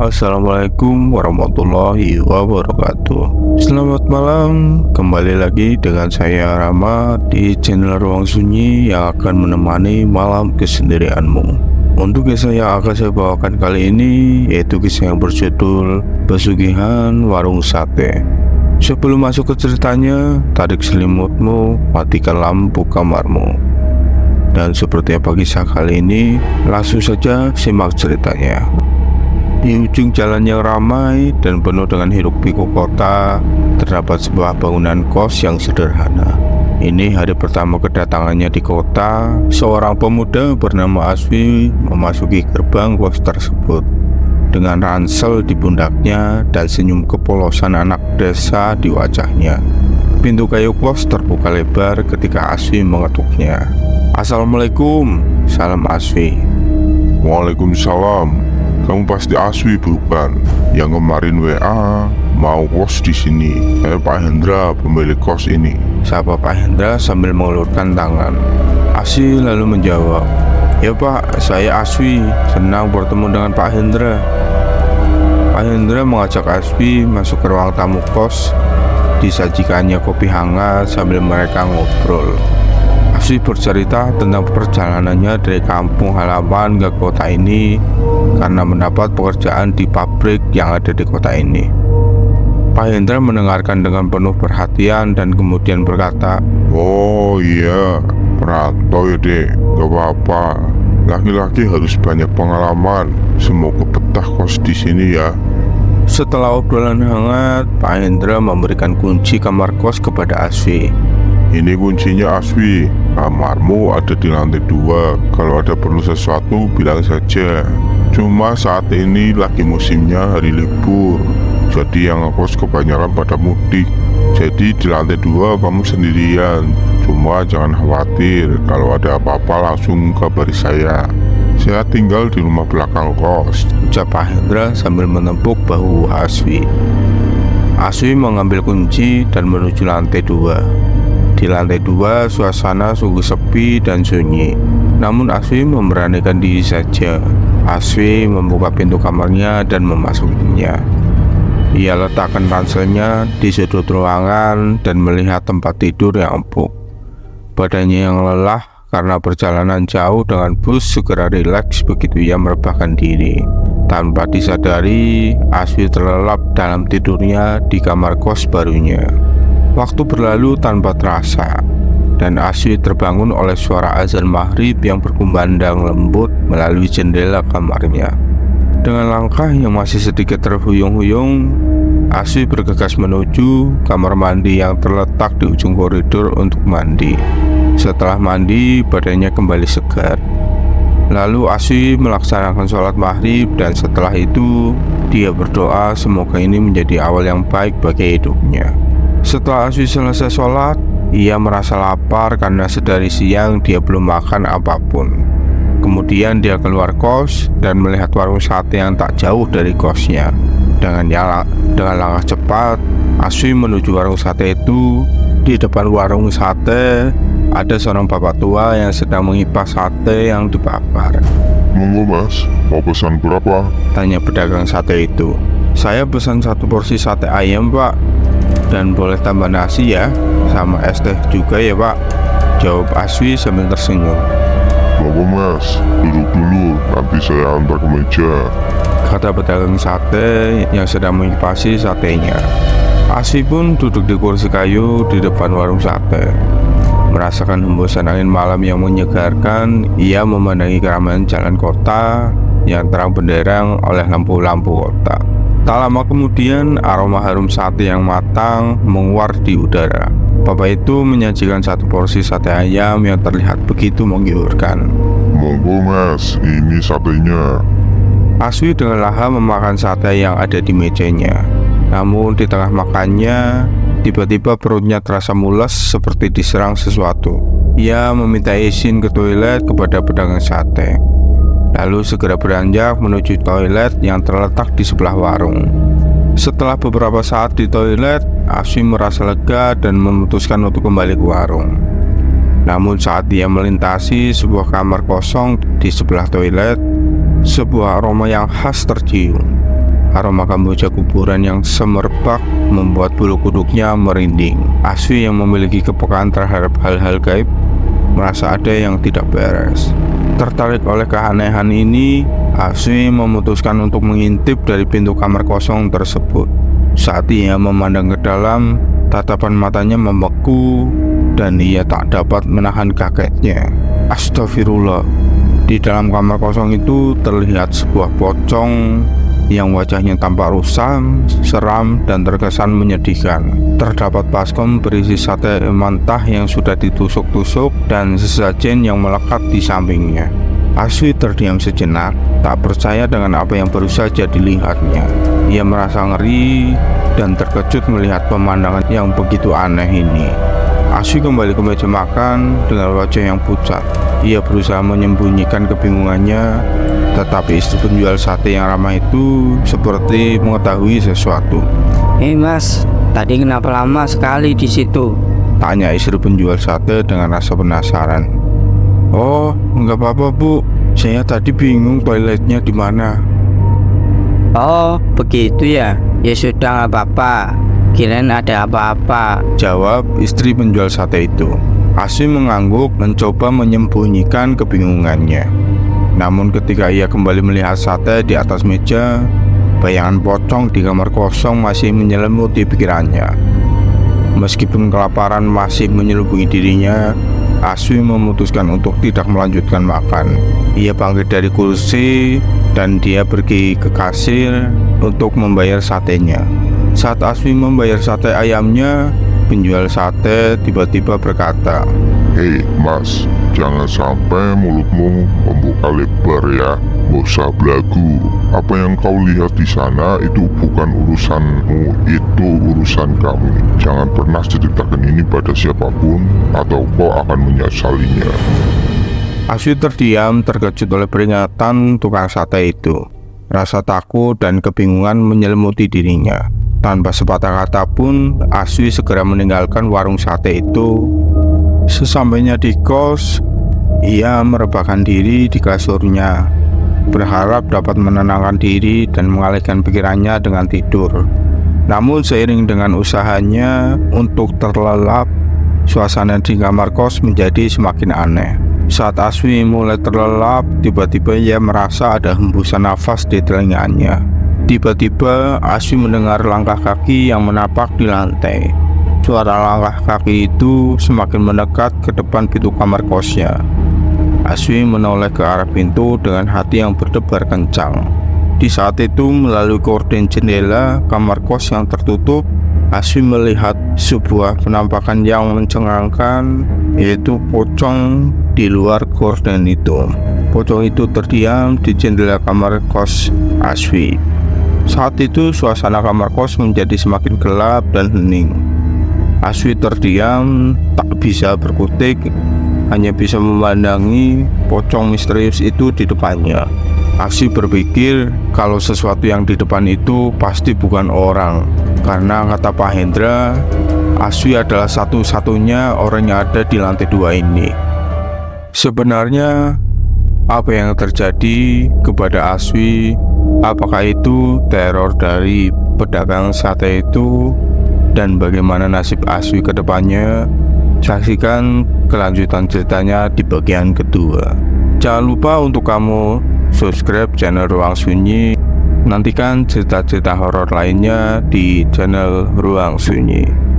Assalamualaikum warahmatullahi wabarakatuh. Selamat malam, kembali lagi dengan saya Rama di channel Ruang Sunyi yang akan menemani malam kesendirianmu. Untuk kisah yang akan saya bawakan kali ini yaitu kisah yang berjudul Pesugihan Warung Sate. Sebelum masuk ke ceritanya, tarik selimutmu, matikan lampu kamarmu. Dan seperti apa kisah kali ini, langsung saja simak ceritanya. Di ujung jalan yang ramai dan penuh dengan hiruk-pikuk kota, terdapat sebuah bangunan kos yang sederhana. Ini hari pertama kedatangannya di kota. Seorang pemuda bernama Aswi memasuki gerbang kos tersebut dengan ransel di pundaknya dan senyum kepolosan anak desa di wajahnya. Pintu kayu kos terbuka lebar ketika Aswi mengetuknya. "Assalamualaikum," salam Aswi. Waalaikumsalam. Kamu pasti Aswi bukan? Yang kemarin WA mau kos di sini. Saya Pak Hendra, pemilik kos ini. Sapa Pak Hendra sambil mengulurkan tangan. Aswi lalu menjawab, "Ya Pak, saya Aswi. Senang bertemu dengan Pak Hendra." Pak Hendra mengajak Aswi masuk ke ruang tamu kos. Disajikannya kopi hangat sambil mereka ngobrol. Aswi bercerita tentang perjalanannya dari kampung halaman ke kota ini karena mendapat pekerjaan di pabrik yang ada di kota ini. Pak Hendra mendengarkan dengan penuh perhatian dan kemudian berkata, Oh iya, perantau ya dek, gak apa-apa. Laki-laki harus banyak pengalaman. Semoga betah kos di sini ya. Setelah obrolan hangat, Pak Hendra memberikan kunci kamar kos kepada Aswi. Ini kuncinya Aswi. Kamarmu ada di lantai 2. Kalau ada perlu sesuatu bilang saja. Cuma saat ini lagi musimnya hari libur, jadi yang ngekos kebanyakan pada mudik. Jadi di lantai 2 kamu sendirian. Cuma jangan khawatir, kalau ada apa-apa langsung kabari saya. Saya tinggal di rumah belakang kos, ucap Pak Hendra sambil menepuk bahu Aswi. Aswi mengambil kunci dan menuju lantai 2. Di lantai 2 suasana sungguh sepi dan sunyi. Namun Aswi memberanikan diri saja. Aswi membuka pintu kamarnya dan memasukinya. Ia letakkan ranselnya di sudut ruangan dan melihat tempat tidur yang empuk. Badannya yang lelah karena perjalanan jauh dengan bus segera rileks begitu ia merebahkan diri. Tanpa disadari, Aswi terlelap dalam tidurnya di kamar kos barunya. Waktu berlalu tanpa terasa, dan Aswi terbangun oleh suara azan maghrib yang berkumandang lembut melalui jendela kamarnya. Dengan langkah yang masih sedikit terhuyung-huyung, Aswi bergegas menuju kamar mandi yang terletak di ujung koridor untuk mandi. Setelah mandi, badannya kembali segar. Lalu Aswi melaksanakan sholat maghrib dan setelah itu dia berdoa semoga ini menjadi awal yang baik bagi hidupnya. Setelah Aswi selesai sholat, ia merasa lapar karena sedari siang dia belum makan apapun. Kemudian dia keluar kos dan melihat warung sate yang tak jauh dari kosnya. Dengan langkah cepat, Aswi menuju warung sate itu. Di depan warung sate ada seorang bapak tua yang sedang mengipas sate yang dibakar. Monggo mas, mau pesan berapa? Tanya pedagang sate itu. "Saya pesan 1 porsi sate ayam pak. Dan boleh tambah nasi ya, sama es teh juga ya pak," jawab Aswi sambil tersenyum. Monggo mas, duduk dulu, nanti saya antar ke meja, kata pedagang sate yang sedang mengipasi satenya. Aswi pun duduk di kursi kayu di depan warung sate. Merasakan hembusan angin malam yang menyegarkan, ia memandangi keramaian jalan kota yang terang benderang oleh lampu-lampu kota. Tak lama kemudian, aroma harum sate yang matang menguar di udara. Bapak itu menyajikan 1 porsi sate ayam yang terlihat begitu menggiurkan. Monggo mas, ini satenya. Aswi dengan lahap memakan sate yang ada di mejanya. Namun di tengah makannya, tiba-tiba perutnya terasa mules seperti diserang sesuatu. Ia meminta izin ke toilet kepada pedagang sate, lalu segera beranjak menuju toilet yang terletak di sebelah warung. Setelah beberapa saat di toilet, Aswi merasa lega dan memutuskan untuk kembali ke warung. Namun saat dia melintasi sebuah kamar kosong di sebelah toilet, sebuah aroma yang khas tercium. Aroma kamboja kuburan yang semerbak membuat bulu kuduknya merinding. Aswi yang memiliki kepekaan terhadap hal-hal gaib merasa ada yang tidak beres. Tertarik oleh keanehan ini, Aswi memutuskan untuk mengintip dari pintu kamar kosong tersebut. Saat ia memandang ke dalam, tatapan matanya membeku dan ia tak dapat menahan kagetnya. Astagfirullah, di dalam kamar kosong itu terlihat sebuah pocong yang wajahnya tampak rusam, seram, dan terkesan menyedihkan. Terdapat baskom berisi sate mentah yang sudah ditusuk-tusuk dan sesajen yang melekat di sampingnya. Aswi terdiam sejenak, tak percaya dengan apa yang baru saja dilihatnya. Ia merasa ngeri dan terkejut melihat pemandangan yang begitu aneh ini. Aswi kembali ke meja makan dengan wajah yang pucat. Ia berusaha menyembunyikan kebingungannya, tetapi istri penjual sate yang ramah itu seperti mengetahui sesuatu. Mas, tadi kenapa lama sekali di situ? Tanya istri penjual sate dengan rasa penasaran. Oh, enggak apa-apa bu, saya tadi bingung toiletnya di mana. Oh, begitu ya? Ya sudah, nggak apa-apa. Kirain ada apa-apa, jawab istri penjual sate itu. Aswi mengangguk mencoba menyembunyikan kebingungannya. Namun ketika ia kembali melihat sate di atas meja, bayangan pocong di kamar kosong masih menyelimuti pikirannya. Meskipun kelaparan masih menyelubungi dirinya, Aswi memutuskan untuk tidak melanjutkan makan. Ia bangkit dari kursi dan dia pergi ke kasir untuk membayar satenya. Saat Aswi membayar sate ayamnya, penjual sate tiba-tiba berkata, Hei mas, jangan sampai mulutmu membuka lebar ya. Gak usah belagu. Apa yang kau lihat di sana itu bukan urusanmu, itu urusan kami. Jangan pernah ceritakan ini pada siapapun atau kau akan menyesalinya. Aswi terdiam terkejut oleh peringatan tukang sate itu. Rasa takut dan kebingungan menyelimuti dirinya. Tanpa sepatah kata pun, Aswi segera meninggalkan warung sate itu. Sesampainya di kos, ia merebahkan diri di kasurnya, berharap dapat menenangkan diri dan mengalihkan pikirannya dengan tidur. Namun seiring dengan usahanya untuk terlelap, suasana di kamar kos menjadi semakin aneh. Saat Aswi mulai terlelap, tiba-tiba ia merasa ada hembusan nafas di telinganya. Tiba-tiba Aswi mendengar langkah kaki yang menapak di lantai. Suara langkah kaki itu semakin mendekat ke depan pintu kamar kosnya. Aswi menoleh ke arah pintu dengan hati yang berdebar kencang. Di saat itu, melalui gorden jendela kamar kos yang tertutup, Aswi melihat sebuah penampakan yang mencengangkan, yaitu pocong di luar gorden itu. Pocong itu terdiam di jendela kamar kos Aswi. Saat itu suasana kamar kos menjadi semakin gelap dan hening. Aswi terdiam, tak bisa berkutik, hanya bisa memandangi pocong misterius itu di depannya. Aswi berpikir kalau sesuatu yang di depan itu pasti bukan orang, karena kata Pak Hendra, Aswi adalah satu-satunya orang yang ada di lantai 2 ini. Sebenarnya apa yang terjadi kepada Aswi? Apakah itu teror dari pedagang sate itu? Dan bagaimana nasib Aswi ke depannya? Saksikan kelanjutan ceritanya di bagian kedua. Jangan lupa untuk kamu subscribe channel Ruang Sunyi. Nantikan cerita-cerita horor lainnya di channel Ruang Sunyi.